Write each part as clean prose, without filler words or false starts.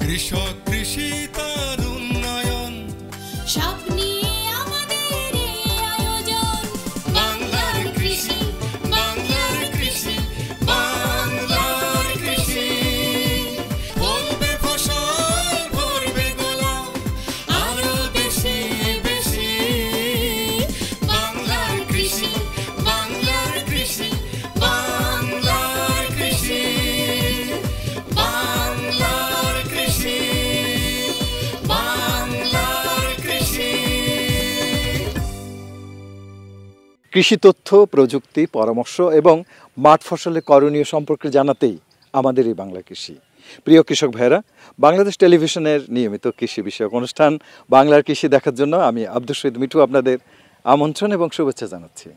কৃষক কৃষি তার উন্নয়ন সব নিয়ে আমাদের এই আয়োজন। বাংলার কৃষি, বাংলার কৃষি, বাংলার কৃষি। ফলবে ফসল ভরবে গোলা আরো বেশি বেশি। বাংলার কৃষি, বাংলার কৃষি, বাংলার কৃষি, বাংলার কৃষি, বাংলার কৃষি। কৃষি তথ্য, প্রযুক্তি, পরামর্শ এবং মাঠ ফসলের করণীয় সম্পর্কে জানাতেই আমাদের এই বাংলা কৃষি। প্রিয় কৃষক ভাইরা, বাংলাদেশ টেলিভিশনের নিয়মিত কৃষি বিষয়ক অনুষ্ঠান বাংলার কৃষি দেখার জন্য আমি আব্দুল শহীদ মিঠু আপনাদের আমন্ত্রণ এবং শুভেচ্ছা জানাচ্ছি।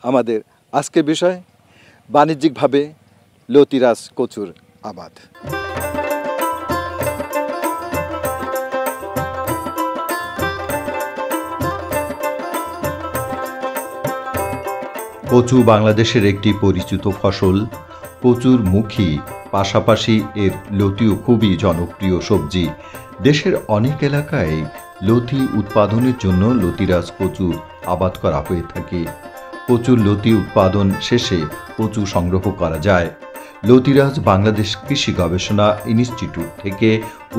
আমাদের আজকের বিষয় বাণিজ্যিকভাবে লতিরাজ কচুর আবাদ। কচু বাংলাদেশের একটি পরিচিত ফসল। কচুর মুখী পাশাপাশি এর লতিও খুবই জনপ্রিয় সবজি। দেশের অনেক এলাকায় লতি উৎপাদনের জন্য লতিরাজ কচু আবাদ করা হয়ে থাকে। কচুর লতি উৎপাদন শেষে কচু সংগ্রহ করা যায়। লতিরাজ বাংলাদেশ কৃষি গবেষণা ইনস্টিটিউট থেকে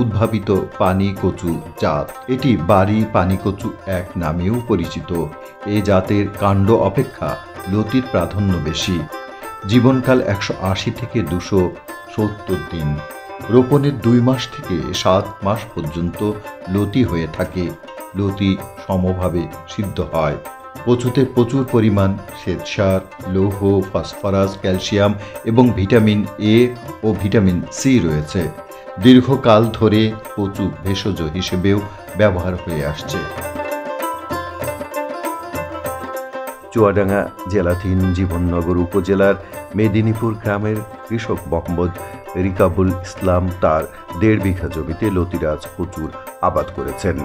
উদ্ভাবিত পানি কচু জাত। এটি বাড়ি পানি কচু এক নামেও পরিচিত। এ জাতের কাণ্ড অপেক্ষা লতির প্রাধান্য বেশি। জীবনকাল 180 থেকে 270 দিন। রোপণের 2 মাস থেকে 7 মাস পর্যন্ত লতি হয়ে থাকে। লতি সমভাবে সিদ্ধ হয়। কচুতে প্রচুর পরিমাণ শ্বেতসার, লৌহ, ফসফরাস, ক্যালসিয়াম এবং ভিটামিন এ ও ভিটামিন সি রয়েছে। দীর্ঘকাল ধরে কচু ভেষজ হিসেবেও ব্যবহার হয়ে আসছে। চুয়াডাঙ্গা জেলাধীন জীবননগর উপজেলার মেদিনীপুর গ্রামের কৃষক মোহাম্মদ রিকাবুল ইসলাম তার 1.5 বিঘা জমিতে লতিরাজ কচুর আবাদ করেছেন।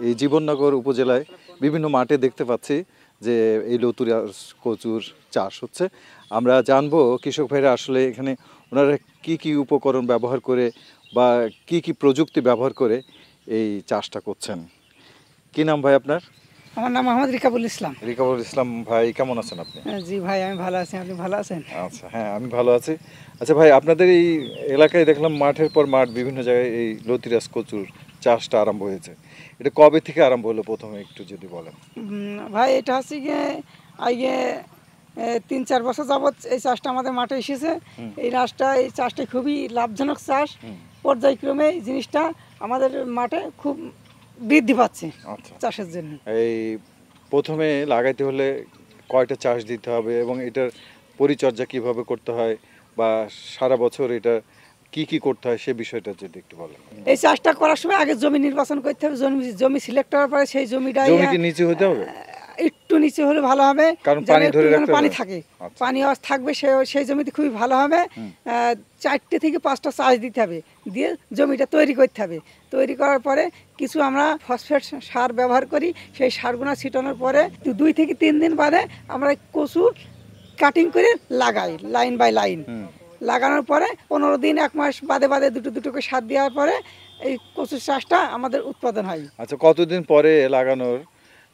এই জীবননগর উপজেলায় বিভিন্ন মাঠে দেখতে পাচ্ছি যে এই লতিরাজ কচুর চাষ হচ্ছে। আমরা জানবো কৃষক ভাইরা আসলে এখানে ওনারা কি কি উপকরণ ব্যবহার করে বা কি কি প্রযুক্তি ব্যবহার করে এই চাষটা করছেন। কি নাম ভাই আপনার? আমার নাম মোহাম্মদ রিকাবুল ইসলাম। রিকাবুল ইসলাম ভাই, কেমন আছেন আপনি? জি ভাই, আমি ভালো আছি। আপনি ভালো আছেন? আচ্ছা, হ্যাঁ আমি ভালো আছি। আচ্ছা ভাই, আপনাদের এই এলাকায় দেখলাম মাঠের পর মাঠ বিভিন্ন জায়গায় এই লতিরাজ কচুর চাষটা আরম্ভ হয়েছে। এটা কবে থেকে আরম্ভ হলো প্রথমে একটু যদি বলেন। ভাই এটা হচ্ছে গিয়ে আগে 3-4 বছর যাবৎ এই চাষটা আমাদের মাঠে এসেছে। এই চাষটা খুবই লাভজনক চাষ। পর্যায়ক্রমে এই জিনিসটা আমাদের মাঠে খুব বৃদ্ধি পাচ্ছে চাষের জন্য। এই প্রথমে লাগাইতে হলে কয়টা চাষ দিতে হবে এবং এটার পরিচর্যা কিভাবে করতে হয় বা সারা বছর এটা কি কি করতে হয় সে বিষয়টা যদি একটু বলেন। এই চাষটা করার সময় আগে জমি নির্বাচন করতে হবে। জমি সিলেক্ট করার পরে সেই জমিটা কি নিচে হতে হবে? একটু নিচে হলে ভালো হবে, কারণ পানি ধরে রাখতে পানি থাকে, পানি থাকবে সেই জমিতে খুবই ভালো হবে। 4 থেকে 5টা চাষ দিতে হবে, দিয়ে জমিটা তৈরি করতে হবে। তৈরি করার পরে কিছু আমরা ফসফেট সার ব্যবহার করি। সেই সারগুলো ছিটানোর পরে 2 থেকে 3 দিন বাদে আমরা কচু কাটিং করে লাগাই, লাইন বাই লাইন। লাগানোর পরে 15 দিন 1 মাস বাদে বাদে দুটো করে সার দেওয়ার পরে এই কচুর চাষটা আমাদের উৎপাদন হয়। আচ্ছা, কতদিন পরে লাগানোর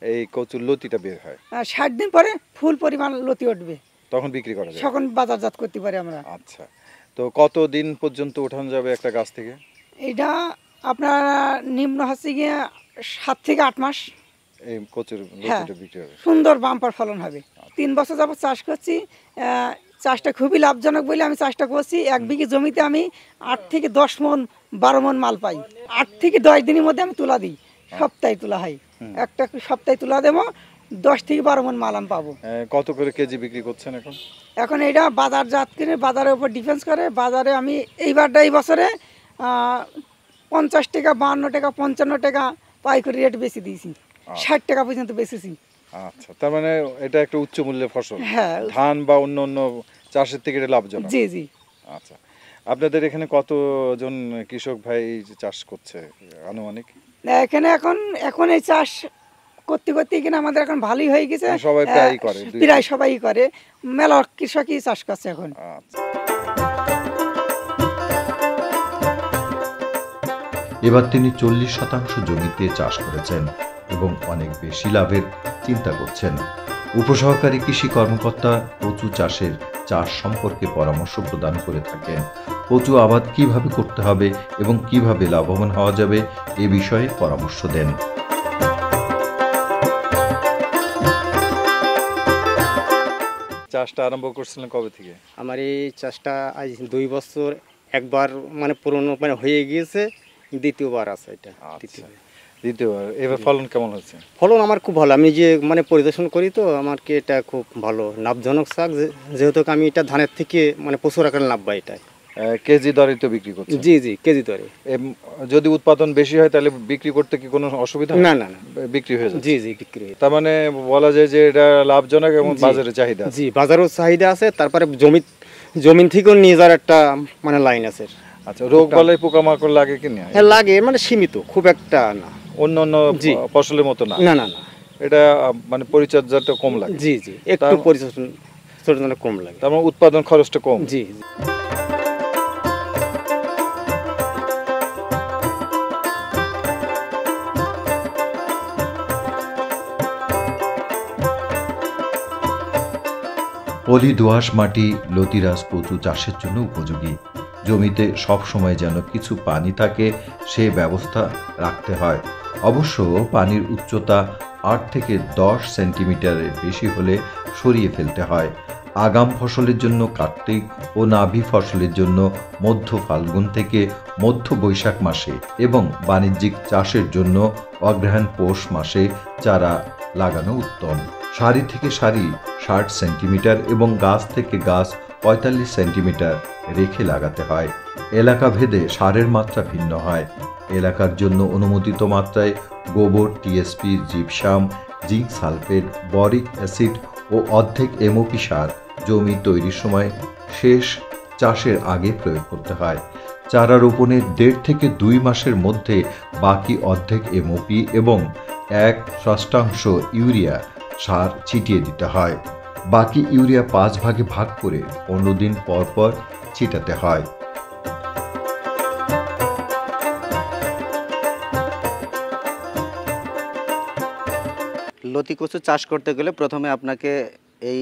এই কচুর লতিটা বের হয়? 60 দিন পরে ফুল পরিমাণ লতি উঠবে, তখন বিক্রি করা যায়, তখন বাজারজাত করতে পারি আমরা। আচ্ছা, তো কতদিন পর্যন্ত ওঠানো যাবে একটা গাছ থেকে? এটা আপনার নিম্ন হচ্ছে গিয়ে 7 থেকে 8 মাস এই কচুর লতিটা বিক্রি হবে। সুন্দর বাম্পার ফলন হবে। 3 বছর যাবত চাষ করছি। চাষটা খুবই লাভজনক বলে আমি চাষটা করছি। 1 বিঘে জমিতে আমি 8 থেকে 10 মণ 12 মণ মাল পাই। 8 থেকে 10 দিনের মধ্যে আমি তুলা দিই। সপ্তাহে তুলা হয়, একটা সপ্তাহে তুলা দেবো, 10 থেকে 12 মণ মাল আমি পাবো। কত করে কেজি বিক্রি করছেন এখন? এখন এটা বাজারজাত করে বাজারের উপর ডিপেন্ড করে। বাজারে আমি এই বছরে 50 টাকা, 52 টাকা, 55 টাকা পাইকারি রেট বেশি দিয়েছি। 60 টাকা পর্যন্ত বেচেছি। আচ্ছা, তার মানে এটা একটা উচ্চ মূল্যের ফসল। হ্যাঁ, ধান বা অন্য চাষের থেকে এটা লাভজনক। জি জি। আচ্ছা, আপনাদের এখানে কতজন কৃষক ভাই চাষ করছে আনুমানিক? এখানে এখন এই চাষ করতে করতে এখানে আমাদের এখন ভালোই হয়ে গেছে। সবাই প্রায় সবাই করে, মেলা কৃষকই চাষ করছে এখন। এবার তিনি 40% জমিতে চাষ করেছেন এবং অনেক বেশি লাভের চিন্তা করছেন। উপসহকারী কৃষি কর্মকর্তা কচু চাষ সম্পর্কে পরামর্শ প্রদান করে থাকেন। কচু আবাদ কিভাবে করতে হবে এবং কিভাবে লাভবান হওয়া যাবে এ বিষয়ে পরামর্শ দেন। চাষটা আরম্ভ করছিলেন কবে থেকে? আমার এই চাষটা আজ 2 বছর, একবার মানে পুরনো মানে হয়ে গিয়েছে, দ্বিতীয়বার আছে এটা। দ্বিতীয়বার। এবার ফলন কেমন হচ্ছে? ফলন আমার খুব ভালো, আমি যে মানে পরিদর্শন করি তো আমার কি এটা খুব ভালো লাভজনক শাক, যেহেতু আমি এটা ধানের থেকে মানে প্রচুর আকারে লাভ পাই এটাই। কেজি দরে তো বিক্রি করছে? জি জি, কেজি দরে। যদি উৎপাদন বেশি হয় তাহলে বিক্রি করতে কি কোনো অসুবিধা? না না না, বিক্রি হয়ে যায়? জি জি, বিক্রি হয়। তার মানে বলা যায় যে এটা লাভজনক এবং বাজারে চাহিদা? জি, বাজারেও চাহিদা আছে, তারপরে জমিন থেকেও নিয়ে যাওয়ার একটা মানে লাইন আছে। আচ্ছা, রোগ বালাই পোকামাকড় লাগে কি না? হ্যাঁ লাগে, মানে সীমিত, খুব একটা না, অন্য অন্য ফসলের মতো না? না না না, এটা মানে পরিচর্যাটা কম লাগে? জি জি, একটু পরিচর্যা কম লাগে। তার মানে উৎপাদন খরচটা কম? জি। পলি দোআঁশ মাটি লতিরাজ কচু চাষের জন্য উপযোগী। জমিতে সব সময় যেন কিছু পানি থাকে সে ব্যবস্থা রাখতে হয়। অবশ্য পানির উচ্চতা 8 থেকে 10 সেন্টিমিটারের বেশি হলে সরিয়ে ফেলতে হয়। আগাম ফসলের জন্য কার্তিক ও নাভি ফসলের জন্য মধ্য ফাল্গুন থেকে মধ্য বৈশাখ মাসে এবং বাণিজ্যিক চাষের জন্য অগ্রহায়ণ পৌষ মাসে চারা লাগানো উত্তম। সারি থেকে সারি 60 সেন্টিমিটার এবং গাছ থেকে গাছ 45 সেন্টিমিটার রেখে লাগাতে হয়। এলাকা ভেদে সারের মাত্রা ভিন্ন হয়। এলাকার জন্য অনুমোদিত মাত্রায় গোবর, TSP, gypsum, zinc sulphate, boric acid ও অর্ধেক এমওপি সার জমি তৈরির সময় শেষ চাষের আগে প্রয়োগ করতে হয়। চারা রোপণের 1.5 থেকে 2 মাসের মধ্যে বাকি অর্ধেক এমওপি এবং 1/6 ইউরিয়া সার ছিটিয়ে দিতে হয়। বাকি ইউরিয়া 5 ভাগে ভাগ করে 15 দিন পর পর ছিটাতে হয়। লতি কচু চাষ করতে গেলে প্রথমে আপনাকে এই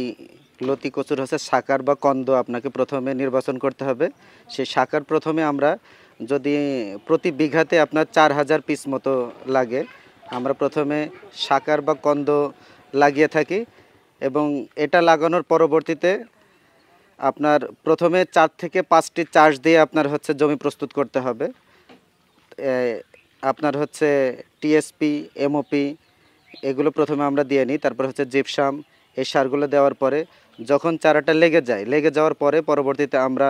লতি কচুর হচ্ছে শাকার বা কন্দ আপনাকে প্রথমে নির্বাচন করতে হবে। সেই শাকার প্রথমে আমরা যদি প্রতি বিঘাতে আপনার 4000 পিস মতো লাগে, আমরা প্রথমে শাকার বা কন্দ লাগিয়ে থাকি এবং এটা লাগানোর পরবর্তীতে আপনার প্রথমে 4 থেকে 5টি চাষ দিয়ে আপনার হচ্ছে জমি প্রস্তুত করতে হবে। আপনার হচ্ছে টিএসপি, এমওপি এগুলো প্রথমে আমরা দিয়ে নিই, তারপর হচ্ছে জিপসাম, এই সারগুলো দেওয়ার পরে যখন চারাটা লেগে যাওয়ার পরে পরবর্তীতে আমরা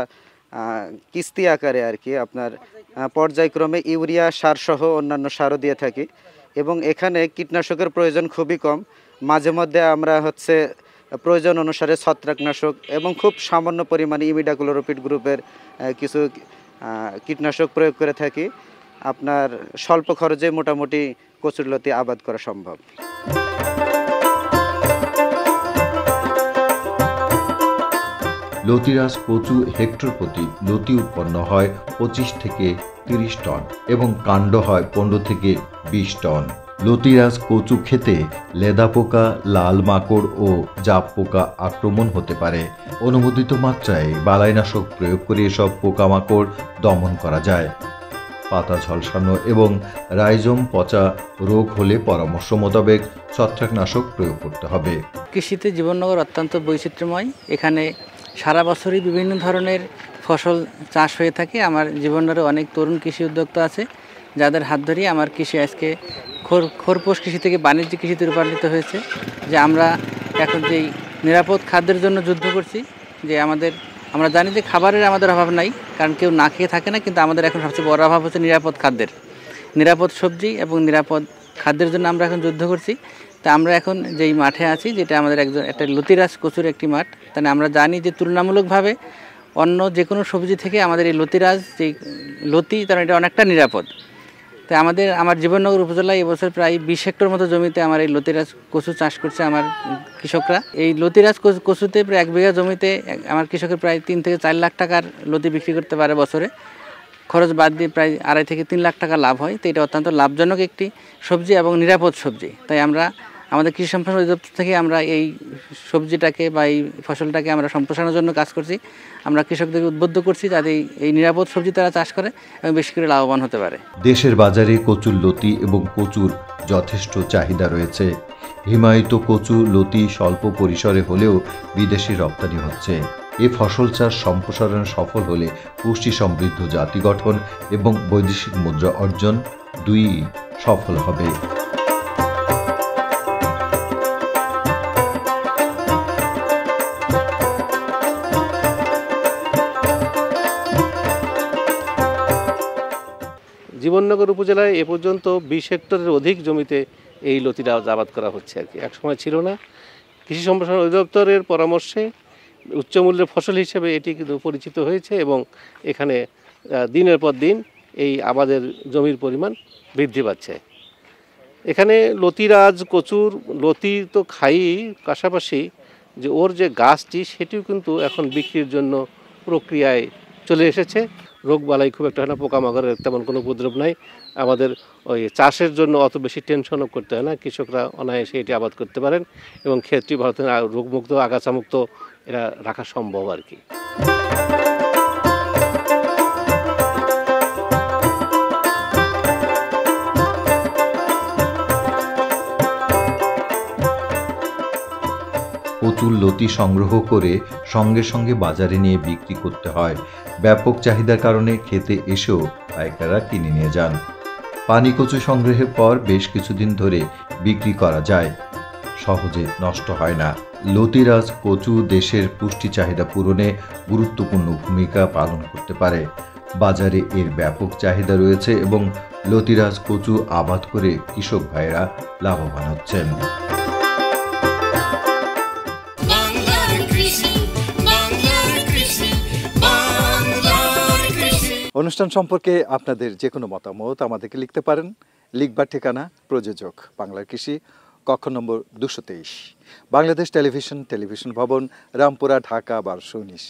কিস্তি আকারে আর কি আপনার পর্যায়ক্রমে ইউরিয়া সার সহ অন্যান্য সারও দিয়ে থাকি এবং এখানে কীটনাশকের প্রয়োজন খুবই কম। মাঝে মধ্যে আমরা হচ্ছে প্রয়োজন অনুসারে ছত্রাকনাশক এবং খুব সামান্য পরিমাণে ইমিডাক্লোরোপিড গ্রুপের কিছু কীটনাশক প্রয়োগ করে থাকি। আপনার স্বল্প খরচে মোটামুটি কচুরলতি আবাদ করা সম্ভব। লতিরাজ কচু হেক্টর প্রতি লতি উৎপন্ন হয় 25 থেকে 30 টন এবং কাণ্ড হয় 15 থেকে 20 টন। লতিরাজ কচু খেতে লেদা পোকা, লাল মাকড় ও জাপ পোকা আক্রমণ হতে পারে। অনুমোদিত মাত্রায় বালাইনাশক প্রয়োগ করে এসব পোকামাকড় দমন করা যায়। পাতা ঝলসানো এবং রাইজোম পচা রোগ হলে পরামর্শ মোতাবেক ছত্রাকনাশক প্রয়োগ করতে হবে। কৃষিতে জীবননগর অত্যন্ত বৈচিত্র্যময়। এখানে সারা বছরই বিভিন্ন ধরনের ফসল চাষ হয়ে থাকে। আমার জীবননগরে অনেক তরুণ কৃষি উদ্যোক্তা আছে যাদের হাত ধরেই আমার কৃষি আজকে খোরপোশ কৃষি থেকে বাণিজ্যিক কৃষিতে রূপান্তরিত হয়েছে। যে আমরা এখন যেই নিরাপদ খাদ্যের জন্য যুদ্ধ করছি, যে আমরা জানি যে খাবারের আমাদের অভাব নাই, কারণ কেউ না খেয়ে থাকে না, কিন্তু আমাদের এখন সবচেয়ে বড় অভাব হচ্ছে নিরাপদ খাদ্যের। নিরাপদ সবজি এবং নিরাপদ খাদ্যের জন্য আমরা এখন যুদ্ধ করছি। তা আমরা এখন যেই মাঠে আছি, যেটা আমাদের একটা লতিরাজ কচুর একটি মাঠ, তাই আমরা জানি যে তুলনামূলকভাবে অন্য যে কোনো সবজি থেকে আমাদের এই লতিরাজ যেই লতি, তার এটা অনেকটা নিরাপদ। তাই আমার জীবননগর উপজেলায় এবছর প্রায় 20 হেক্টর মতো জমিতে আমার এই লতিরাজ কচু চাষ করছে আমার কৃষকরা। এই লতিরাজ কচুতে প্রায় 1 বিঘা জমিতে আমার কৃষকের প্রায় 3 থেকে 4 লাখ টাকার লতি বিক্রি করতে পারে বছরে। খরচ বাদ দিয়ে প্রায় 2.5 থেকে 3 লাখ টাকা লাভ হয়। তো এটা অত্যন্ত লাভজনক একটি সবজি এবং নিরাপদ সবজি। তাই আমরা আমাদের কৃষি সম্প্রসারণ অধিদপ্তর থেকে আমরা এই সবজিটাকে বা এই ফসলটাকে আমরা সম্প্রসারণের জন্য কাজ করছি। আমরা কৃষকদেরকে উদ্বুদ্ধ করছি যাতে এই নিরাপদ সবজি তারা চাষ করে এবং বেশি করে লাভবান হতে পারে। দেশের বাজারে কচুর লতি এবং কচুর যথেষ্ট চাহিদা রয়েছে। হিমায়িত কচু লতি স্বল্প পরিসরে হলেও বিদেশে রপ্তানি হচ্ছে। এ ফসল চাষ সম্প্রসারণ সফল হলে পুষ্টি সমৃদ্ধ জাতি গঠন এবং বৈদেশিক মুদ্রা অর্জন দুইই সফল হবে। জীবননগর উপজেলায় এ পর্যন্ত 20 হেক্টরের অধিক জমিতে এই লতিটা আবাদ করা হচ্ছে আর কি। একসময় ছিল না। কৃষি সম্প্রসারণ অধিদপ্তরের পরামর্শে উচ্চমূল্যের ফসল হিসেবে এটি কিন্তু পরিচিত হয়েছে এবং এখানে দিনের পর দিন এই আবাদের জমির পরিমাণ বৃদ্ধি পাচ্ছে। এখানে লতিরাজ কচুর লতি তো খাই, পাশাপাশি যে ওর যে গাছটি সেটিও কিন্তু এখন বিক্রির জন্য প্রক্রিয়ায় চলে এসেছে। রোগবালাই খুব একটা হয় না, পোকামাকড়ের তেমন কোনো উপদ্রব নাই। আমাদের ওই চাষের জন্য অত বেশি টেনশনও করতে হয় না। কৃষকরা অনায়াসে এটি আবাদ করতে পারেন এবং ক্ষেতটি ভারতের রোগমুক্ত আগাছামুক্ত এরা রাখা সম্ভব আর কি। কচুর লতি সংগ্রহ করে সঙ্গে সঙ্গে বাজারে নিয়ে বিক্রি করতে হয়। ব্যাপক চাহিদার কারণে খেতে এসেও পাইকাররা কিনে নিয়ে যান। পানি কচু সংগ্রহের পর বেশ কিছুদিন ধরে বিক্রি করা যায়, সহজে নষ্ট হয় না। লতিরাজ কচু দেশের পুষ্টি চাহিদা পূরণে গুরুত্বপূর্ণ ভূমিকা পালন করতে পারে। বাজারে এর ব্যাপক চাহিদা রয়েছে এবং লতিরাজ কচু আবাদ করে কৃষক ভাইয়েরা লাভবান হচ্ছেন। অনুষ্ঠান সম্পর্কে আপনাদের যে কোনো মতামত আমাদেরকে লিখতে পারেন। লিখবার ঠিকানা প্রযোজক বাংলার কৃষি, কক্ষ নম্বর 223, বাংলাদেশ টেলিভিশন ভবন, রামপুরা, ঢাকা 1219।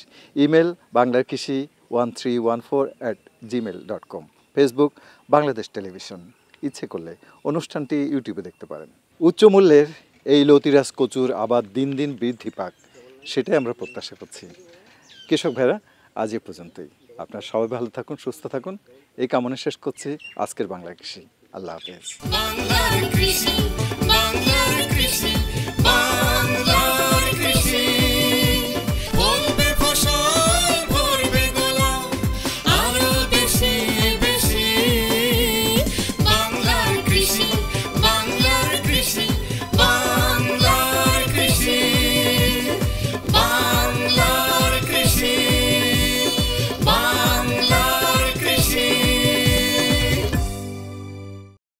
ইমেল বাংলার কৃষি 1314@gmail.com। Facebook Bangladesh television. ইচ্ছে করলে অনুষ্ঠানটি ইউটিউবে দেখতে পারেন। উচ্চ মূল্যের এই লতিরাজ কচুর আবাদ দিন দিন বৃদ্ধি পাক, সেটাই আমরা প্রত্যাশা করছি। কৃষক ভাইরা, আজ এ পর্যন্তই। আপনারা সবাই ভালো থাকুন, সুস্থ থাকুন, এই কামনা শেষ করছি আজকের বাংলা কৃষি। আল্লাহ হাফেজ।